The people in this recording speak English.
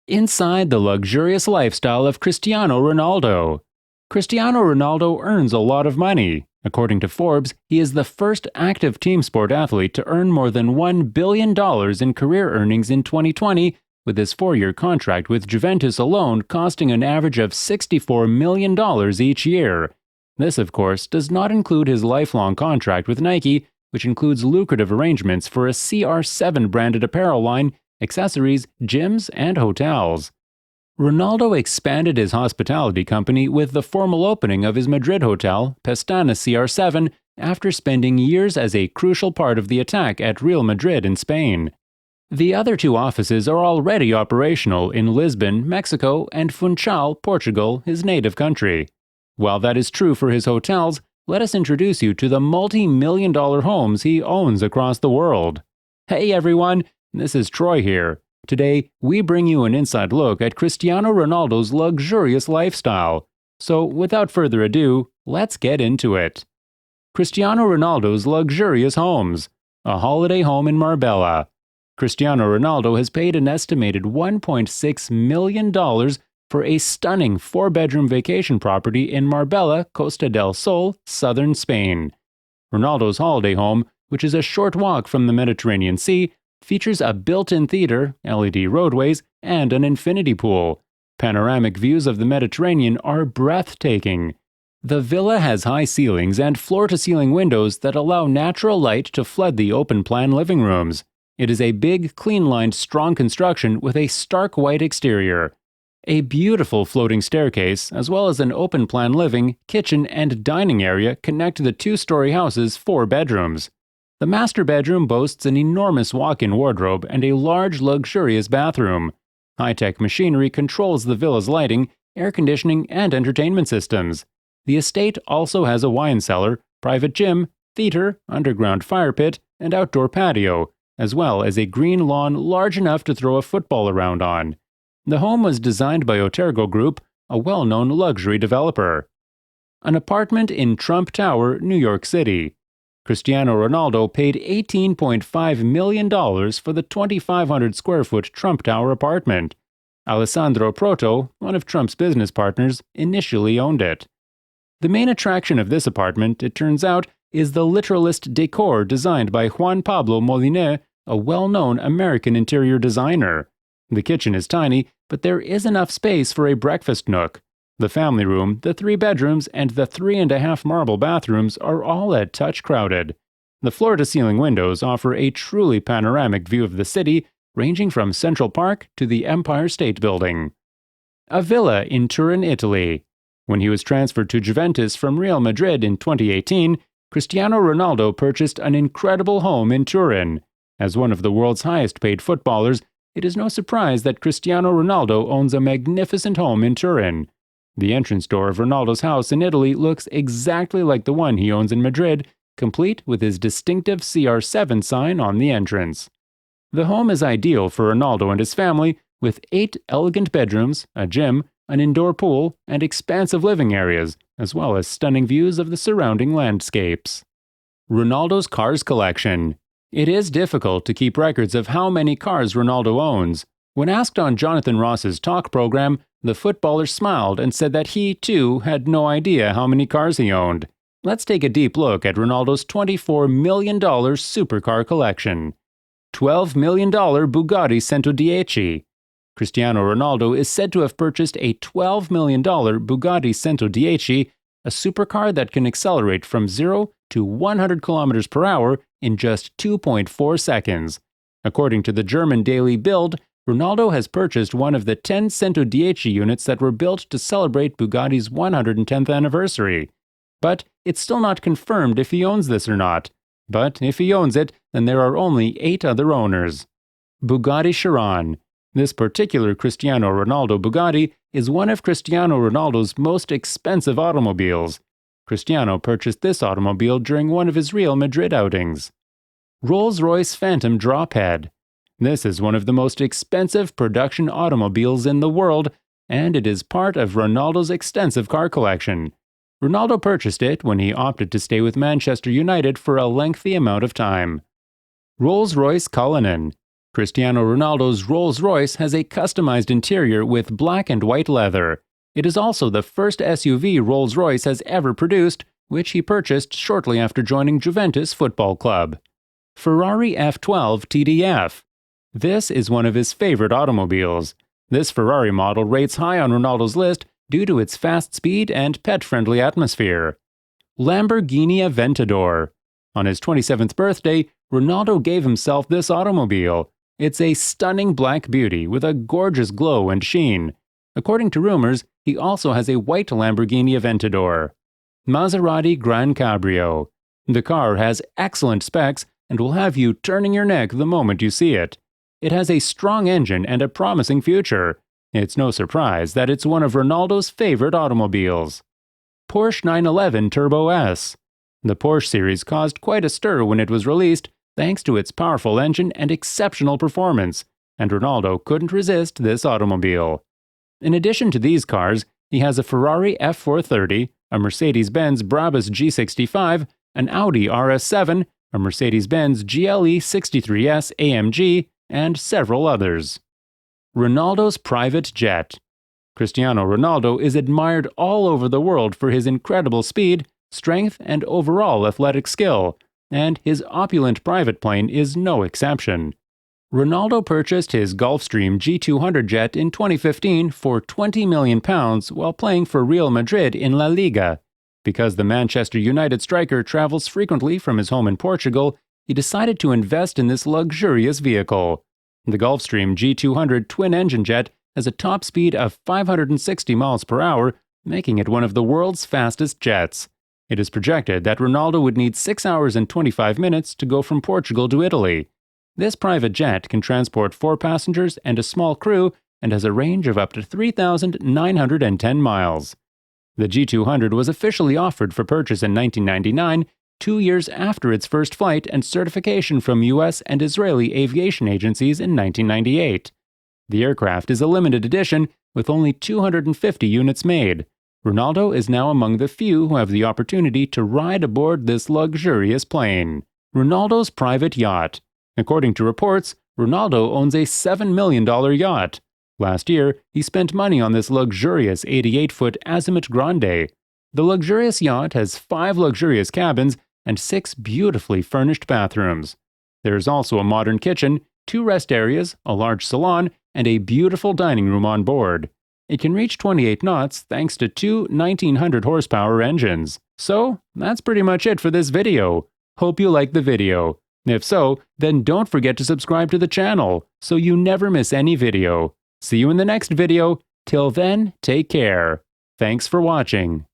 Inside the luxurious lifestyle of Cristiano Ronaldo. Cristiano Ronaldo earns a lot of money. According to Forbes, he is the first active team sport athlete to earn more than $1 billion in career earnings in 2020, with his 4-year contract with Juventus alone costing an average of $64 million each year. This, of course, does not include his lifelong contract with Nike, which includes lucrative arrangements for a CR7 branded apparel line, accessories, gyms, and hotels. Ronaldo expanded his hospitality company with the formal opening of his Madrid hotel, Pestana CR7, after spending years as a crucial part of the attack at Real Madrid in Spain. The other two offices are already operational in Lisbon, Mexico, and Funchal, Portugal, his native country. While that is true for his hotels, let us introduce you to the multi-million-dollar homes he owns across the world. Hey everyone! This is Troy here. Today, we bring you an inside look at Cristiano Ronaldo's luxurious lifestyle. So, without further ado, let's get into it. Cristiano Ronaldo's luxurious homes. A holiday home in Marbella. Cristiano Ronaldo has paid an estimated $1.6 million for a stunning 4-bedroom vacation property in Marbella, Costa del Sol, southern Spain. Ronaldo's holiday home, which is a short walk from the Mediterranean Sea, features a built-in theater, LED roadways, and an infinity pool. Panoramic views of the Mediterranean are breathtaking. The villa has high ceilings and floor-to-ceiling windows that allow natural light to flood the open-plan living rooms. It is a big, clean-lined, strong construction with a stark white exterior. A beautiful floating staircase, as well as an open-plan living, kitchen, and dining area connect the 2-story house's 4 bedrooms. The master bedroom boasts an enormous walk-in wardrobe and a large, luxurious bathroom. High-tech machinery controls the villa's lighting, air conditioning, and entertainment systems. The estate also has a wine cellar, private gym, theater, underground fire pit, and outdoor patio, as well as a green lawn large enough to throw a football around on. The home was designed by Otergo Group, a well-known luxury developer. An apartment in Trump Tower, New York City. Cristiano Ronaldo paid $18.5 million for the 2,500 square foot Trump Tower apartment. Alessandro Proto, one of Trump's business partners, initially owned it. The main attraction of this apartment, it turns out, is the literalist decor designed by Juan Pablo Moliner, a well-known American interior designer. The kitchen is tiny, but there is enough space for a breakfast nook. The family room, the 3 bedrooms, and the 3.5 marble bathrooms are all a touch crowded. The floor-to-ceiling windows offer a truly panoramic view of the city, ranging from Central Park to the Empire State Building. A villa in Turin, Italy. When he was transferred to Juventus from Real Madrid in 2018, Cristiano Ronaldo purchased an incredible home in Turin. As one of the world's highest-paid footballers, it is no surprise that Cristiano Ronaldo owns a magnificent home in Turin. The entrance door of Ronaldo's house in Italy looks exactly like the one he owns in Madrid, complete with his distinctive CR7 sign on the entrance. The home is ideal for Ronaldo and his family, with 8 elegant bedrooms, a gym, an indoor pool, and expansive living areas, as well as stunning views of the surrounding landscapes. Ronaldo's cars collection. It is difficult to keep records of how many cars Ronaldo owns. When asked on Jonathan Ross's talk program, the footballer smiled and said that he, too, had no idea how many cars he owned. Let's take a deep look at Ronaldo's $24 million supercar collection. $12 million Bugatti Centodieci. Cristiano Ronaldo is said to have purchased a $12 million Bugatti Centodieci, a supercar that can accelerate from 0 to 100 km per hour in just 2.4 seconds. According to the German daily Bild, Ronaldo has purchased one of the 10 Centodieci units that were built to celebrate Bugatti's 110th anniversary. But it's still not confirmed if he owns this or not. But if he owns it, then there are only 8 other owners. Bugatti Chiron. This particular Cristiano Ronaldo Bugatti is one of Cristiano Ronaldo's most expensive automobiles. Cristiano purchased this automobile during one of his Real Madrid outings. Rolls-Royce Phantom Drophead. This is one of the most expensive production automobiles in the world, and it is part of Ronaldo's extensive car collection. Ronaldo purchased it when he opted to stay with Manchester United for a lengthy amount of time. Rolls-Royce Cullinan. Cristiano Ronaldo's Rolls-Royce has a customized interior with black and white leather. It is also the first SUV Rolls-Royce has ever produced, which he purchased shortly after joining Juventus Football Club. Ferrari F12 TDF. This is one of his favorite automobiles. This Ferrari model rates high on Ronaldo's list due to its fast speed and pet-friendly atmosphere. Lamborghini Aventador. On his 27th birthday, Ronaldo gave himself this automobile. It's a stunning black beauty with a gorgeous glow and sheen. According to rumors, he also has a white Lamborghini Aventador. Maserati Gran Cabrio. The car has excellent specs and will have you turning your neck the moment you see it. It has a strong engine and a promising future. It's no surprise that it's one of Ronaldo's favorite automobiles. Porsche 911 Turbo S. The Porsche series caused quite a stir when it was released, thanks to its powerful engine and exceptional performance, and Ronaldo couldn't resist this automobile. In addition to these cars, he has a Ferrari F430, a Mercedes-Benz Brabus G65, an Audi RS7, a Mercedes-Benz GLE 63S AMG, and several others. Ronaldo's private jet. Cristiano Ronaldo is admired all over the world for his incredible speed, strength, and overall athletic skill, and his opulent private plane is no exception. Ronaldo purchased his Gulfstream G200 jet in 2015 for £20 million while playing for Real Madrid in La Liga. Because the Manchester United striker travels frequently from his home in Portugal, he decided to invest in this luxurious vehicle. The Gulfstream G200 twin-engine jet has a top speed of 560 miles per hour, making it one of the world's fastest jets. It is projected that Ronaldo would need 6 hours and 25 minutes to go from Portugal to Italy. This private jet can transport 4 passengers and a small crew and has a range of up to 3,910 miles. The G200 was officially offered for purchase in 1999, 2 years after its first flight and certification from U.S. and Israeli aviation agencies in 1998. The aircraft is a limited edition with only 250 units made. Ronaldo is now among the few who have the opportunity to ride aboard this luxurious plane. Ronaldo's private yacht. According to reports, Ronaldo owns a $7 million yacht. Last year, he spent money on this luxurious 88-foot Azimut Grande. The luxurious yacht has 5 luxurious cabins and 6 beautifully furnished bathrooms. There is also a modern kitchen, 2 rest areas, a large salon, and a beautiful dining room on board. It can reach 28 knots thanks to 2 1900 horsepower engines. So, that's pretty much it for this video. Hope you liked the video. If so, then don't forget to subscribe to the channel so you never miss any video. See you in the next video. Till then, take care. Thanks for watching.